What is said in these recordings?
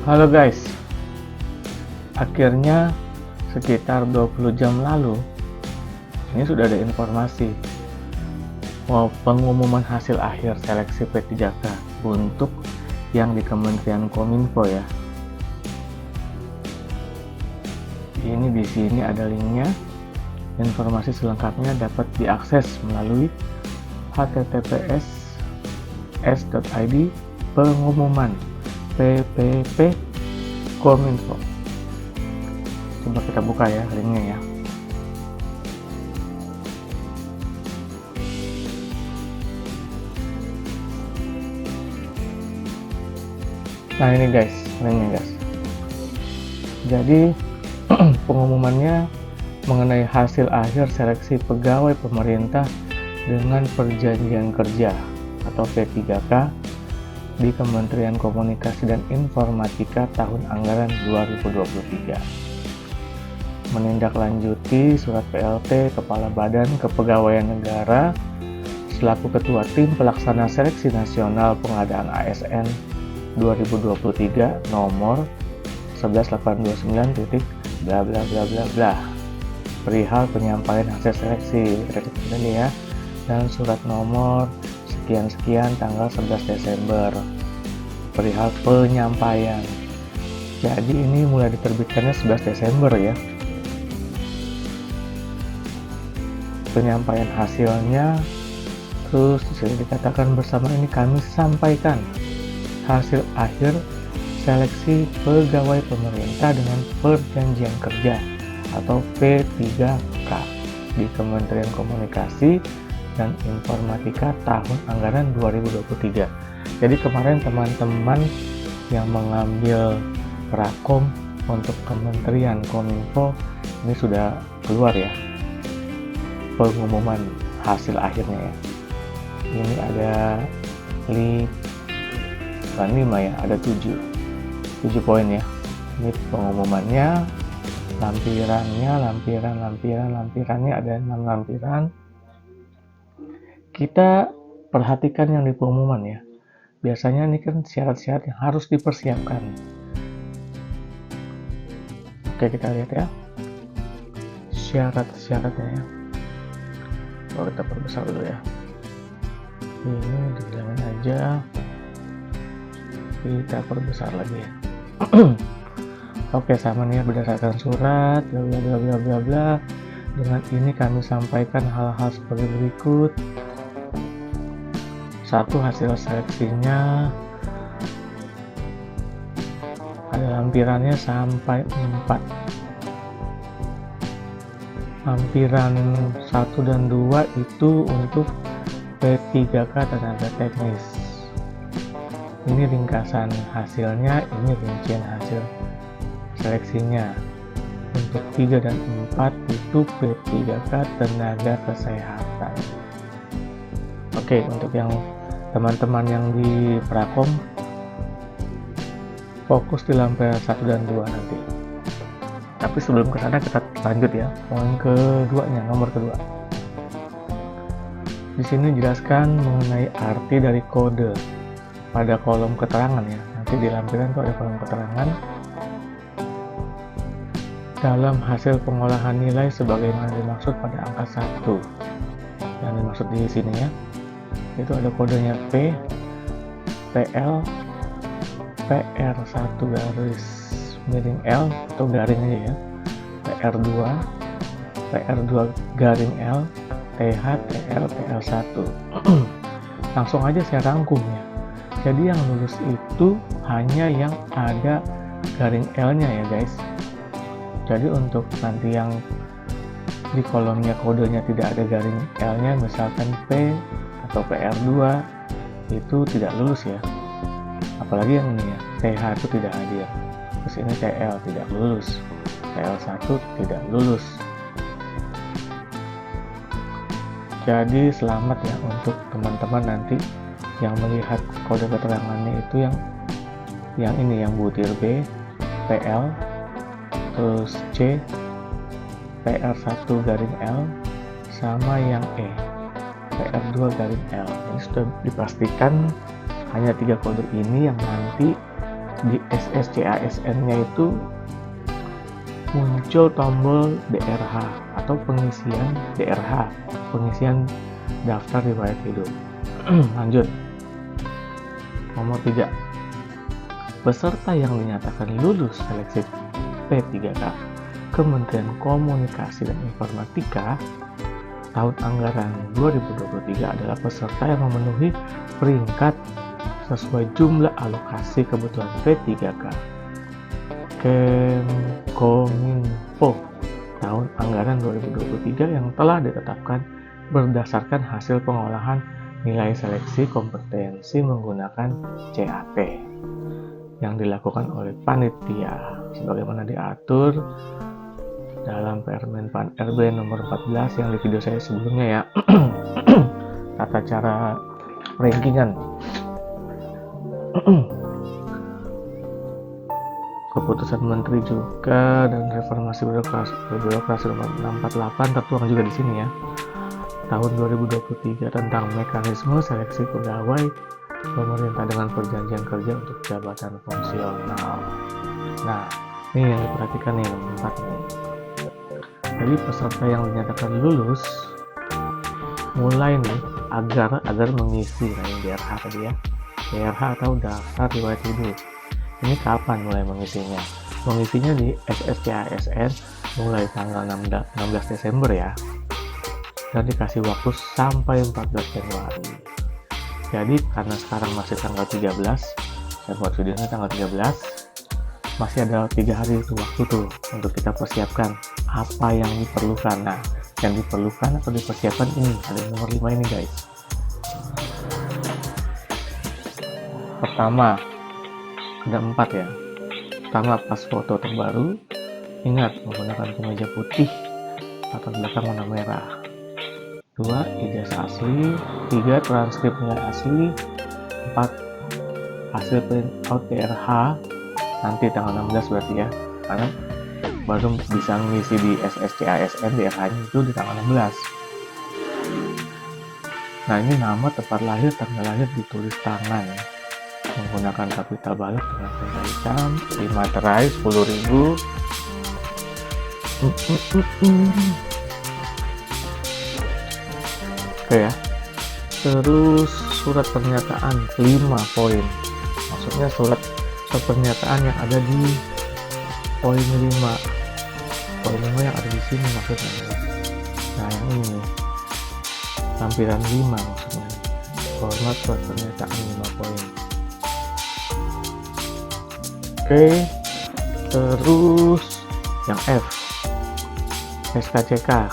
Halo guys, akhirnya sekitar 20 jam lalu ini sudah ada informasi pengumuman hasil akhir seleksi P3K untuk yang di Kementerian Kominfo ya. Ini di sini ada linknya. Informasi selengkapnya dapat diakses melalui https://s.id pengumuman PPP Kominfo. Coba kita buka ya linknya ya. Nah ini guys, linknya guys. Jadi pengumumannya mengenai hasil akhir seleksi pegawai pemerintah dengan perjanjian kerja atau P3K di Kementerian Komunikasi dan Informatika tahun anggaran 2023. Menindaklanjuti surat PLT Kepala Badan Kepegawaian Negara selaku Ketua Tim Pelaksana Seleksi Nasional Pengadaan ASN 2023 nomor 11829 bla bla bla bla bla perihal penyampaian hasil seleksi ini ya, dan surat nomor sekian-sekian tanggal 11 Desember perihal penyampaian. Jadi ini mulai diterbitkannya 11 Desember ya. Penyampaian hasilnya, terus dikatakan bersama ini kami sampaikan hasil akhir seleksi pegawai pemerintah dengan perjanjian kerja atau P3K di Kementerian Komunikasi dan Informatika tahun anggaran 2023. Jadi kemarin teman-teman yang mengambil prakom untuk Kementerian Kominfo ini sudah keluar ya pengumuman hasil akhirnya ya. Ini ada 5 ya, ada 7 poin ya. Ini pengumumannya, lampirannya ada 6 lampiran. Kita perhatikan yang di pengumuman ya. Biasanya ini kan syarat-syarat yang harus dipersiapkan. Oke, kita lihat ya syarat-syaratnya ya. Kita perbesar dulu ya. Ini dibilangin aja, kita perbesar lagi ya. Oke, sama nih ya, berdasarkan surat bla bla bla bla bla bla. Dengan ini kami sampaikan hal-hal seperti berikut. 1. Hasil seleksinya ada lampirannya sampai 4. Lampiran 1 dan 2 itu untuk P3K tenaga teknis. Ini ringkasan hasilnya, ini rincian hasil seleksinya. Untuk 3 dan 4 itu P3K tenaga kesehatan. Oke, untuk yang teman-teman yang di prakom fokus di lampiran 1 dan 2 nanti. Tapi sebelum ke sana kita lanjut ya, poin keduanya, nomor kedua. Di sini jelaskan mengenai arti dari kode pada kolom keterangan ya. Nanti di lampiran itu ada kolom keterangan. Dalam hasil pengolahan nilai sebagaimana dimaksud pada angka 1. Yang dimaksud di sini ya, itu ada kodenya P, PL, PR1 garis miring L atau garing aja ya, PR2 garing L, TH, TL, PL1. Langsung aja saya rangkum ya. Jadi yang lulus itu hanya yang ada garing L-nya ya guys. Jadi untuk nanti yang di kolomnya kodenya tidak ada garing L-nya, misalkan P atau PR2 itu tidak lulus ya. Apalagi yang ini ya, TH itu tidak hadir. Terus ini TL tidak lulus, TL1 tidak lulus. Jadi selamat ya untuk teman-teman nanti yang melihat kode keterangannya itu yang ini, yang butir B, PL, terus C, PR1 garing L, sama yang E, PR2 garing L. Ini sudah dipastikan hanya 3 kode ini yang nanti di SSCASN-nya itu muncul tombol DRH atau pengisian DRH, pengisian daftar riwayat hidup. Lanjut. Nomor 3. Peserta yang dinyatakan lulus seleksi P3K Kementerian Komunikasi dan Informatika tahun anggaran 2023 adalah peserta yang memenuhi peringkat sesuai jumlah alokasi kebutuhan P3K Kemkominfo tahun anggaran 2023 yang telah ditetapkan berdasarkan hasil pengolahan nilai seleksi kompetensi menggunakan CAP yang dilakukan oleh panitia sebagaimana diatur dalam Permen Pan RB nomor 14 yang di video saya sebelumnya ya. Tata cara rankingan. Keputusan Menteri juga dan reformasi birokrasi nomor 648 tertuang juga di sini ya. Tahun 2023 tentang mekanisme seleksi pegawai pemerintah dengan perjanjian kerja untuk jabatan fungsional. Nah, ini yang diperhatikan nih nomor 4 nih. Jadi peserta yang dinyatakan lulus mulai nih agar mengisi DRH tadi ya, DRH atau daftar riwayat hidup. Ini kapan mulai mengisinya? Mengisinya di SSCASN mulai tanggal 16 Desember ya, dan dikasih waktu sampai 14 Januari. Jadi karena sekarang masih tanggal 13, saya buat videonya tanggal 13, masih ada 3 hari itu waktu tuh untuk kita persiapkan apa yang diperlukan. Nah, yang diperlukan atau dipersiapkan ini ada nomor 5 ini guys. Pertama, ada 4 ya. Pertama, pas foto terbaru, ingat menggunakan kemeja putih atau belakang warna merah. 2. Ijazah asli. 3. Transkrip nilai asli. 4. Hasil print out DRH nanti tanggal 16 berarti ya, karena baru bisa ngisi di SSCASN DRH-nya itu di tanggal 16. Nah, ini nama, tempat lahir, tanggal lahir ditulis tangan ya, menggunakan kapital balok dengan tanda hitam, 5 materai 10.000. Oke ya. Terus surat pernyataan 5 poin. Maksudnya surat pernyataan yang ada di poin 5. Poin 5 yang ada di sini maksudnya. Nah, yang ini nih. Tampilan 5 maksudnya. Format surat pernyataan 5 poin. Oke. Terus yang F. SKCK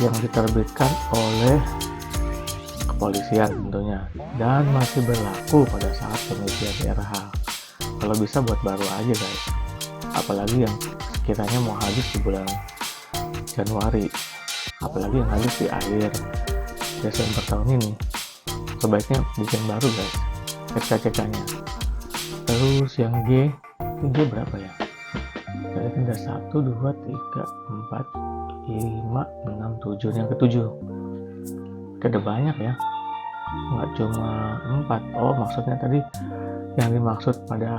yang diterbitkan oleh kepolisian tentunya dan masih berlaku pada saat pengisian DRH. Kalau bisa buat baru aja guys, apalagi yang sekiranya mau habis di bulan Januari, apalagi yang habis di akhir Desember tahun ini, sebaiknya bikin baru guys SKCK nya. Terus yang G, ini G berapa ya? Jadi ada 1, 2, 3, 4, 5, 6, 7. Yang ke-7 ada banyak ya, nggak cuma 4. Oh, maksudnya tadi yang dimaksud pada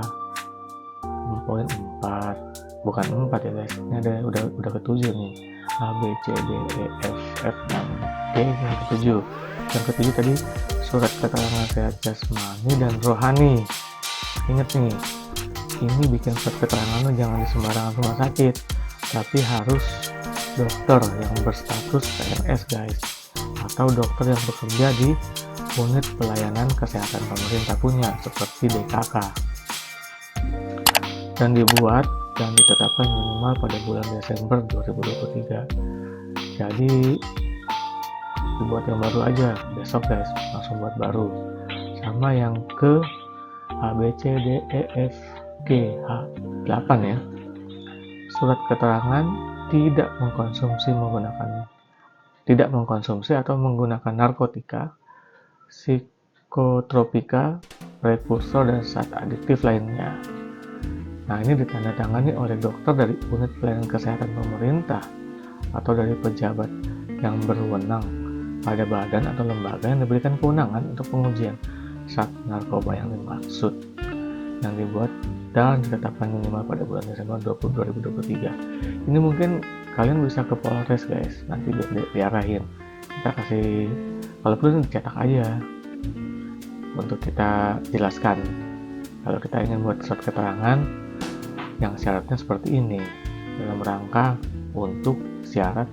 poin 4 bukan 4 ya guys, ini ada udah ke-7 nih, A, B, C, D, E, F, F, dan G. Yang ke-7, yang ke-7 tadi surat keterangan sehat jasmani dan rohani. Ingat nih, ini bikin surat keterangan jangan di sembarangan rumah sakit, tapi harus dokter yang berstatus PNS guys, atau dokter yang bekerja di unit pelayanan kesehatan pemerintah punya seperti DKK, dan dibuat dan ditetapkan minimal pada bulan Desember 2023. Jadi dibuat yang baru aja besok guys, langsung buat baru. Sama yang ke A, B, C, D, E, F, G, H, 8 ya. Surat keterangan tidak mengkonsumsi atau menggunakan narkotika, psikotropika, prekursor, dan zat adiktif lainnya. Nah, ini ditandatangani oleh dokter dari unit pelayanan kesehatan pemerintah atau dari pejabat yang berwenang pada badan atau lembaga yang diberikan kewenangan untuk pengujian zat narkoba yang dimaksud. yang dibuat dan ditetapkan minimal pada bulan Desember 2023. Ini mungkin kalian bisa ke Polres guys, nanti diarahin. Kita kasih, kalau perlu dicetak aja untuk kita jelaskan kalau kita ingin buat surat keterangan yang syaratnya seperti ini, dalam rangka untuk syarat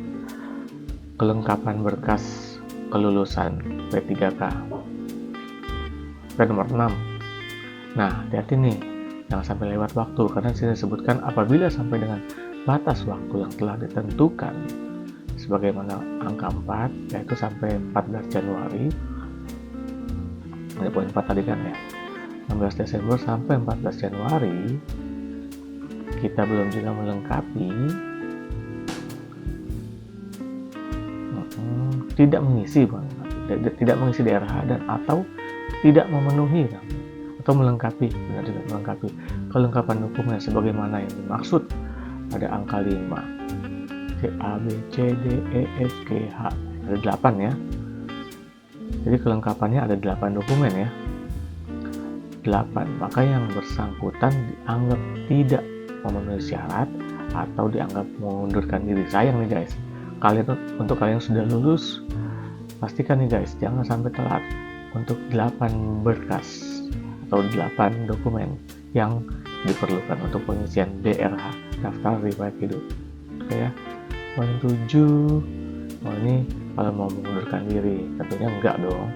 kelengkapan berkas kelulusan P3K. Nomor 6. Nah, hati-hati nih, jangan sampai lewat waktu, karena sini disebutkan apabila sampai dengan batas waktu yang telah ditentukan sebagaimana angka 4, yaitu sampai 14 Januari. Ini poin 4 tadi kan ya. 16 Desember sampai 14 Januari kita belum juga melengkapi, tidak mengisi DRH dan atau tidak memenuhi atau melengkapi, benar tidak melengkapi kelengkapan dokumen sebagaimana yang dimaksud pada angka 5. C, A, B, C, D, E, F, G, H. Ada 8 ya. Jadi kelengkapannya ada 8 dokumen ya. 8. Maka yang bersangkutan dianggap tidak memenuhi syarat atau dianggap mengundurkan diri. Sayang nih guys. Untuk kalian yang sudah lulus, pastikan nih guys, jangan sampai telat untuk 8 berkas atau 8 dokumen yang diperlukan untuk pengisian DRH, daftar riwayat hidup. Oke ya. Poin 7. Ini kalau mau mengundurkan diri, tentunya enggak dong.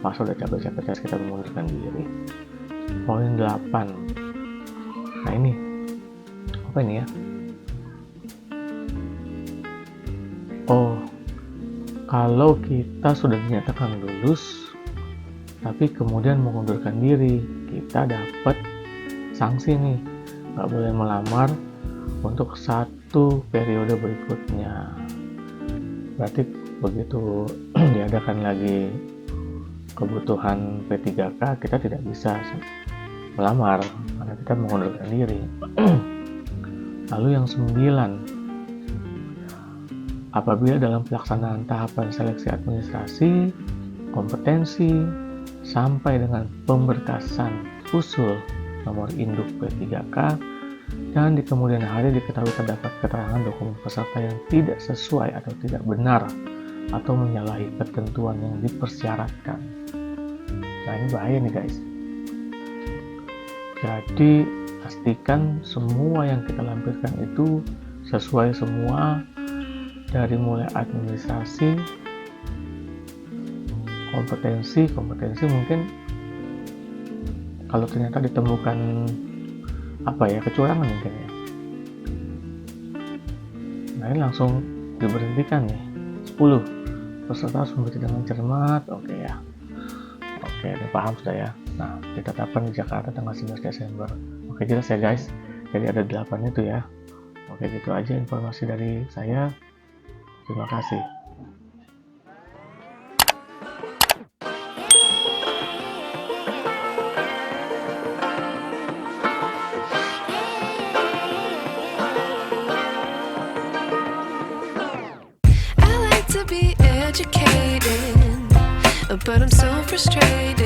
Masa udah capek-capek kita mengundurkan diri. Poin 8. Nah ini apa ini ya? Oh, kalau kita sudah dinyatakan lulus tapi kemudian mengundurkan diri, kita dapat sanksi nih, nggak boleh melamar untuk 1 periode berikutnya. Berarti begitu diadakan lagi kebutuhan P3K, kita tidak bisa melamar karena kita mengundurkan diri. Lalu yang 9, apabila dalam pelaksanaan tahapan seleksi administrasi, kompetensi, sampai dengan pemberkasan usul nomor induk P3K dan di kemudian hari diketahui terdapat keterangan dokumen peserta yang tidak sesuai atau tidak benar atau menyalahi ketentuan yang dipersyaratkan. Nah ini bahaya nih guys. Jadi pastikan semua yang kita lampirkan itu sesuai semua, dari mulai administrasi, kompetensi mungkin kalau ternyata ditemukan kecurangan mungkin ya. Nah ini langsung diberhentikan nih. 10. Peserta harus membaca dengan cermat. Oke ya. Oke, udah paham sudah ya. Nah, ditetapkan di Jakarta tanggal 11 Desember. Oke, jelas ya guys. Jadi ada 8 itu ya. Oke, gitu aja informasi dari saya. Terima kasih. Educated, but I'm so frustrated.